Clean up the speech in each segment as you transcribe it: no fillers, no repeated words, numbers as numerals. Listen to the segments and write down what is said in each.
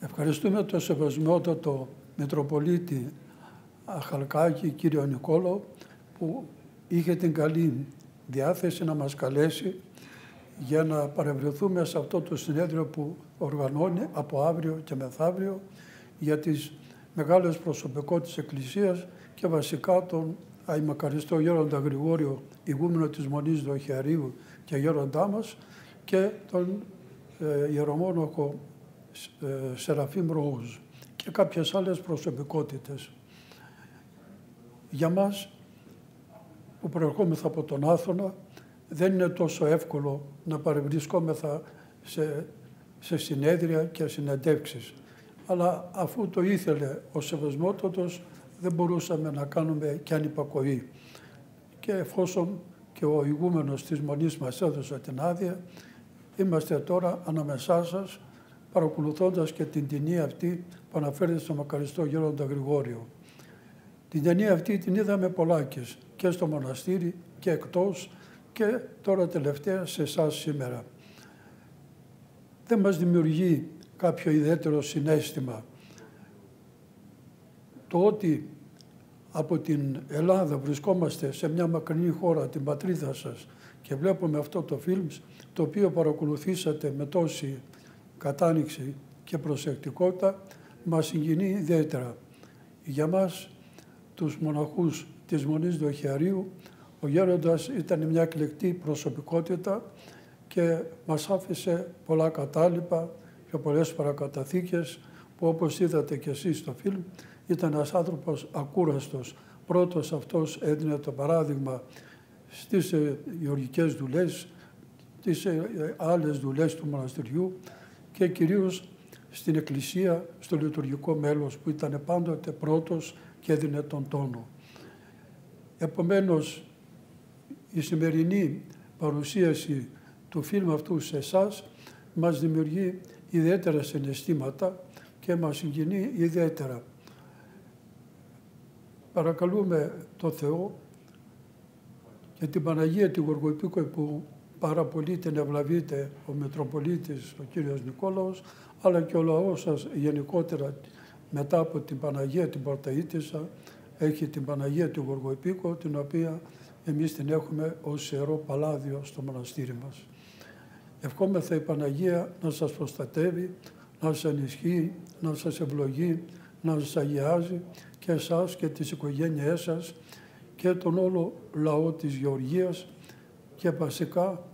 Ευχαριστούμε τον Σεβασμιότατο Μητροπολίτη Αχαλκάκη, κύριο Νικόλαο, που είχε την καλή διάθεση να μας καλέσει για να παρευρεθούμε σε αυτό το συνέδριο που οργανώνει από αύριο και μεθαύριο για τις μεγάλες προσωπικότητες της Εκκλησίας και βασικά τον αημακαριστό Γέροντα Γρηγόριο, ηγούμενο της Μονής Δοχιαρίου και γέροντά μας, και τον ιερομόναχο Σεραφείμ Ροούζ και κάποιες άλλες προσωπικότητες. Για μας που προερχόμεθα από τον Άθωνα δεν είναι τόσο εύκολο να παρευρισκόμεθα σε συνέδρια και συνεντεύξεις. Αλλά αφού το ήθελε ο Σεβασμιότατος, δεν μπορούσαμε να κάνουμε και ανυπακοή. Και εφόσον και ο ηγούμενος της Μονής μας έδωσε την άδεια, είμαστε τώρα ανάμεσά σας, παρακολουθώντας και την ταινία αυτή που αναφέρεται στο μακαριστό Γέροντα Γρηγόριο. Την ταινία αυτή την είδαμε πολλάκις και στο μοναστήρι και εκτός και τώρα τελευταία σε εσάς σήμερα. Δεν μας δημιουργεί κάποιο ιδιαίτερο συναίσθημα το ότι από την Ελλάδα βρισκόμαστε σε μια μακρινή χώρα, την πατρίδα σας, και βλέπουμε αυτό το φιλμ, το οποίο παρακολουθήσατε με τόση κατάνοιξη και προσεκτικότητα, μας συγκινεί ιδιαίτερα. Για μας, τους μοναχούς της Μονής Δοχιαρίου, ο Γέροντας ήταν μια εκλεκτή προσωπικότητα και μας άφησε πολλά κατάλοιπα και πολλές παρακαταθήκες που, όπως είδατε και εσείς στο φιλμ, ήταν ένας άνθρωπος ακούραστος. Πρώτος αυτός έδινε το παράδειγμα στις γεωργικές δουλειές, τις άλλες δουλειές του μοναστηριού και κυρίως στην Εκκλησία, στο λειτουργικό μέλος που ήταν πάντοτε πρώτος και έδινε τον τόνο. Επομένως, η σημερινή παρουσίαση του φιλμ αυτού σε εσάς μας δημιουργεί ιδιαίτερα συναισθήματα και μας συγκινεί ιδιαίτερα. Παρακαλούμε το Θεό και την Παναγία τη Γοργοεπίκοη που πάρα πολύ την ευλαβείται ο Μητροπολίτης, ο κύριος Νικόλαος, αλλά και ο λαός σας γενικότερα μετά από την Παναγία την Πορταΐτισσα, έχει την Παναγία τη Γοργοεπίκο, την οποία εμείς την έχουμε ως ιερό παλάδιο στο μοναστήρι μας. Ευχόμεθα η Παναγία να σας προστατεύει, να σας ενισχύει, να σας ευλογεί, να σας αγιάζει και εσάς και τις οικογένειές σας και τον όλο λαό της Γεωργίας και βασικά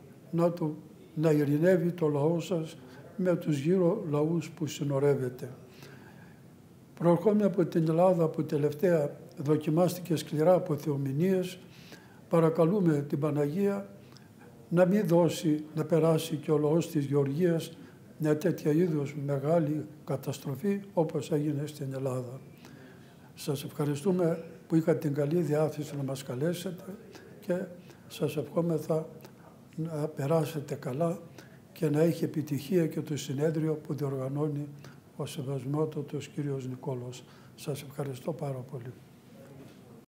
να ειρηνεύει το λαό σας με τους γύρω λαούς που συνορεύετε. Προερχόμενοι από την Ελλάδα που τελευταία δοκιμάστηκε σκληρά από θεομηνίες, παρακαλούμε την Παναγία να μην δώσει να περάσει και ο λαός της Γεωργίας μια τέτοια είδους μεγάλη καταστροφή όπως έγινε στην Ελλάδα. Σας ευχαριστούμε που είχατε την καλή διάθεση να μας καλέσετε και σας ευχόμεθα να περάσετε καλά και να έχει επιτυχία και το συνέδριο που διοργανώνει ο Σεβασμιότατος κύριος Νικόλαος. Σας ευχαριστώ πάρα πολύ.